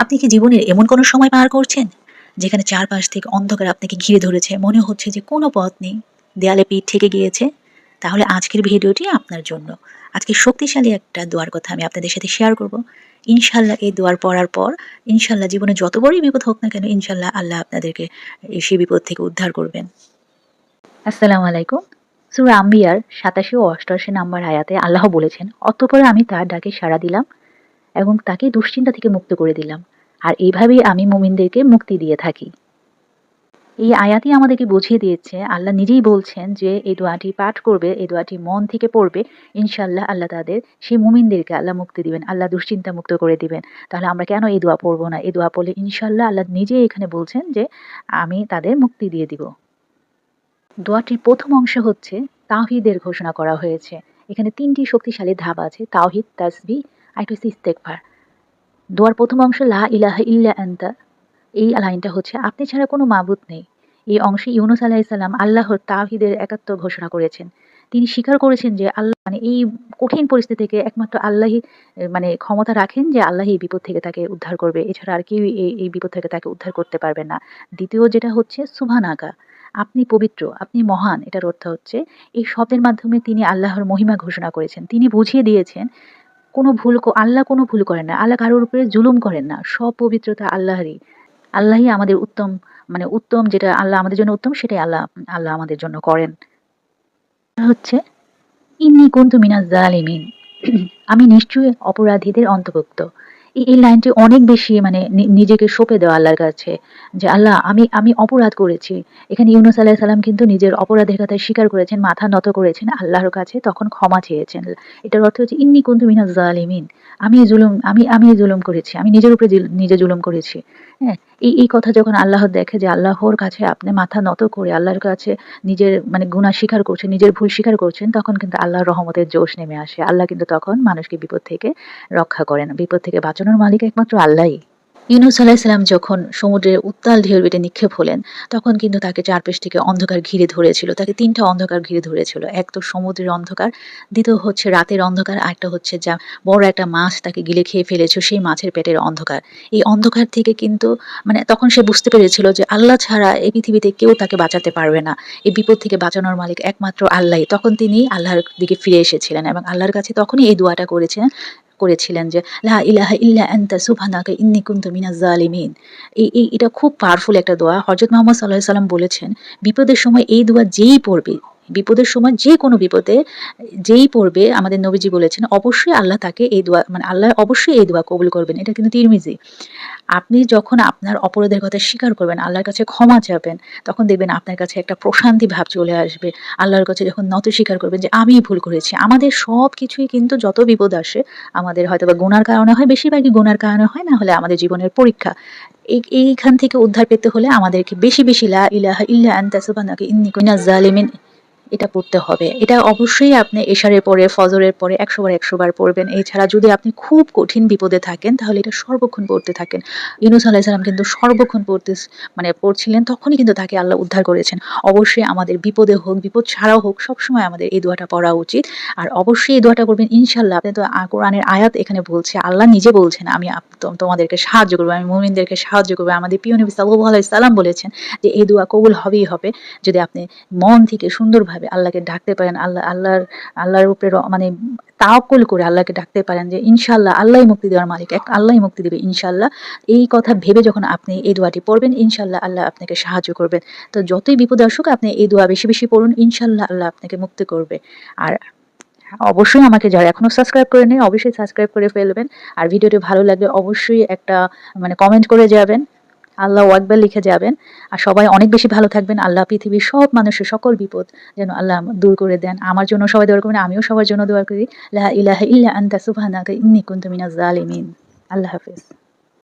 আপনি কি জীবনের এমন কোনো সময় পার করছেন যেখানে চারপাশ থেকে অন্ধকার আপনাকে ঘিরে ধরেছে, মনে হচ্ছে যে কোনো পথ নেই, দেয়ালে পিঠ থেকে গিয়েছে? তাহলে আজকের ভিডিওটি আপনার জন্য। আজকে শক্তিশালী একটা দোয়ার কথা আমি আপনাদের সাথে শেয়ার করব। ইনশাল্লাহ এই দোয়ার পড়ার পর ইনশাল্লাহ জীবনে যত বড়ই বিপদ হোক না কেন, ইনশাল্লাহ আল্লাহ আপনাদেরকে সেই বিপদ থেকে উদ্ধার করবেন। আসসালামু আলাইকুম। সূরা আম্বিয়ার ৮৭ ও ৮৮ নম্বর আয়াতে আল্লাহ বলেছেন, অতঃপর আমি তার ডাকে সাড়া দিলাম এবং তাকে দুশ্চিন্তা থেকে মুক্ত করে দিলাম, আর এইভাবেই আমি মুমিনদেরকে মুক্তি দিয়ে থাকি। এই আয়াতই আমাদেরকে বুঝিয়ে দিয়েছে, আল্লাহ নিজেই বলছেন যে এই দোয়াটি পাঠ করবে, এই দোয়াটি মন থেকে পড়বে, ইনশাল্লাহ আল্লাহ তাদের সেই মুমিনদেরকে আল্লাহ মুক্তি দিবেন, আল্লাহ দুশ্চিন্তা মুক্ত করে দিবেন। তাহলে আমরা কেন এই দোয়া পড়বো না? এই দোয়া পড়লে ইনশাল্লাহ আল্লাহ নিজেই এখানে বলছেন যে আমি তাদের মুক্তি দিয়ে দিব। দোয়াটির প্রথম অংশ হচ্ছে তাওহীদের ঘোষণা করা হয়েছে। এখানে ৩টি শক্তিশালী ধাপ আছে: তাওহীদ, তাসবিহ, আর একটা হচ্ছে ইস্তেগফার। দোয়ার প্রথম অংশ লা ইলাহা ইল্লা আনতা, এই লাইনটা হচ্ছে আপনি ছাড়া কোনো মাবুদ নেই। এই অংশে ইউনূস আলাইহিস সালাম আল্লাহর তাওহীদের একাত্ম ঘোষণা করেছেন। তিনি স্বীকার করেছেন যে আল্লাহ মানে এই কঠিন পরিস্থিতি থেকে একমাত্র আল্লাহই মানে ক্ষমতা রাখেন, যে আল্লাহই এই বিপদ থেকে তাকে উদ্ধার করবে। এছাড়া আর কেউই এই বিপদ থেকে তাকে উদ্ধার করতে পারবে না। দ্বিতীয় যেটা হচ্ছে সুবহানাকা, আপনি পবিত্র, আপনি মহান। এটার অর্থ হচ্ছে এই শব্দের মাধ্যমে তিনি আল্লাহর মহিমা ঘোষণা করেছেন। তিনি বুঝিয়ে দিয়েছেন আল্লাহ কোনো ভুল করেন না। আল্লাহ কারোর উপরে জুলুম করেন না। সব পবিত্রতা আল্লাহরই। আল্লাহই আমাদের উত্তম, মানে উত্তম যেটা আল্লাহ আমাদের জন্য উত্তম সেটাই আল্লাহ আমাদের জন্য করেন। হচ্ছে ইন্নী কুনতু মিনাজ জালিমিন, আমি নিশ্চয়ই অপরাধীদের অন্তর্ভুক্ত। এই লাইনটি অনেক বেশি মানে নিজেকে সঁপে দেওয়া আল্লাহর কাছে, যে আল্লাহ আমি আমি অপরাধ করেছি। এখানে ইউনূস আলাইহিস সালাম কিন্তু নিজের অপরাধের কথা স্বীকার করেছেন, মাথা নত করেছেন আল্লাহর কাছে, তখন ক্ষমা চেয়েছেন। এটার অর্থ হচ্ছে ইন্নী কুনতু মিনাজ জালিমিন, আমি জুলুম করেছি, আমি নিজের উপরে নিজে জুলুম করেছি। হ্যাঁ, এই কথা যখন আল্লাহ দেখে যে আল্লাহর কাছে আপনি মাথা নত করে আল্লাহর কাছে নিজের মানে গুনাহ স্বীকার করছেন, নিজের ভুল স্বীকার করছেন, তখন কিন্তু আল্লাহর রহমতের জোশ নেমে আসে। আল্লাহ কিন্তু তখন মানুষকে বিপদ থেকে রক্ষা করেন। বিপদ থেকে বাঁচানোর মালিক একমাত্র আল্লাহই। ইউনূস আলাইহিস সালাম যখন সমুদ্রের উত্তাল ঢেউয়ের পেটে নিক্ষেপ হলেন, তখন কিন্তু তাকে চারপাশ থেকে অন্ধকার ঘিরে ধরেছিল। তাকে ৩ টা অন্ধকার ঘিরে ধরেছিল। এক তো সমুদ্রের অন্ধকার, দ্বিতীয় হচ্ছে রাতের অন্ধকার, আরেকটা হচ্ছে যা বড় একটা মাছ তাকে গিলে খেয়ে ফেলেছিল, সেই মাছের পেটের অন্ধকার। এই অন্ধকার থেকে কিন্তু মানে তখন সে বুঝতে পেরেছিল যে আল্লাহ ছাড়া এই পৃথিবীতে কেউ তাকে বাঁচাতে পারবে না। এই বিপদ থেকে বাঁচানোর মালিক একমাত্র আল্লাহই। তখন তিনি আল্লাহর দিকে ফিরে এসেছিলেন এবং আল্লাহর কাছে তখনই এই দোয়াটা করেছিলেন যে লা ইলাহা ইল্লা আনতা সুবহানাকা ইন্নী কুনতু মিনাজ জালিমিন। এটা খুব পাওয়ারফুল একটা দোয়া। হযরত মুহাম্মদ সাল্লাল্লাহু আলাইহি সাল্লাম বলেছেন, বিপদের সময় এই দোয়া যেই পড়বে, বিপদের সময় যে কোনো বিপদে যেই পড়বে, আমাদের নবীজি বলেছেন অবশ্যই আল্লাহ তাকে এই দোয়া মানে আল্লাহ অবশ্যই এই দোয়া কবুল করবেন। এটা কিন্তু তিরমিজি। আপনি যখন আপনার অপরাধের কথা স্বীকার করবেন, আল্লাহর কাছে ক্ষমা চাবেন, তখন দেখবেন আপনার কাছে একটা প্রশান্তি ভাব চলে আসবে। আল্লাহর কাছে যখন নত স্বীকার করবেন যে আমিই ভুল করেছি। আমাদের সবকিছুই কিন্তু যত বিপদ আসে আমাদের হয়তোবা গুনার কারণে হয়, বেশিরভাগই গুনার কারণে হয়, না হলে আমাদের জীবনের পরীক্ষা। এইখান থেকে উদ্ধার পেতে হলে আমাদেরকে বেশি, বেশি লা ইলাহা ইল্লা আনতা সুবহানাকা ইন্নী কুনতু মিনাজ জালিমিন এটা পড়তে হবে। এটা অবশ্যই আপনি এশারের পরে, ফজরের পরে ১০০ বার ১০০ বার পড়বেন। এছাড়া যদি আপনি খুব কঠিন বিপদে থাকেন তাহলে এটা সর্বক্ষণ পড়তে থাকেন। ইউনূস আলাইহিস সালাম কিন্তু সর্বক্ষণ মানে পড়ছিলেন, তখনই কিন্তু তাকে আল্লাহ উদ্ধার করেছেন। অবশ্যই আমাদের বিপদে হোক, বিপদ ছাড়াও হোক, সবসময় আমাদের এই দোয়াটা পড়া উচিত। আর অবশ্যই এই দোয়াটা করবেন ইনশাআল্লাহ। আপনি তো কোরআনের আয়াত এখানে বলছে, আল্লাহ নিজে বলছেন আমি তোমাদেরকে সাহায্য করব, আমি মুমিনদেরকে সাহায্য করব। আমাদের প্রিয় নবী সাল্লাল্লাহু আলাইহি সাল্লাম বলেছেন যে এই দোয়া কবুল হবেই হবে যদি আপনি মন থেকে সুন্দরভাবে আল্লাহকে ডাকতে পারেন। আল্লাহর উপরে মানে তাওয়াক্কুল করে আল্লাহকে ডাকতে পারেন যে ইনশাআল্লাহ আল্লাহই মুক্তি দেওয়ার মালিক, আল্লাহই মুক্তি দিবে ইনশাআল্লাহ। এই কথা ভেবে যখন আপনি এই দোয়াটি পড়বেন, ইনশাআল্লাহ আল্লাহ আপনাকে সাহায্য করবেন। তো যতই বিপদ আসুক আপনি এই দোয়া বেশি, বেশি পড়ুন। ইনশাআল্লাহ আল্লাহ আপনাকে মুক্তি করবে। আর অবশ্যই আমাকে যারা এখনো সাবস্ক্রাইব করেনি অবশ্যই সাবস্ক্রাইব করে ফেলবেন। আর ভিডিওটি ভালো লাগলে অবশ্যই একটা মানে কমেন্ট করে যাবেন, আল্লাহু আকবার লিখে যাবেন। আর সবাই অনেক বেশি ভালো থাকবেন। আল্লাহ পৃথিবীর সব মানুষের সকল বিপদ যেন আল্লাহ দূর করে দেন। আমার জন্য সবাই দোয়া করবেন, আমিও সবার জন্য দোয়া করি। লা ইলাহা ইল্লা আনতা সুবহানাকা ইন্নী কুনতু মিনাজ জালিমিন। আল্লাহ হাফেজ।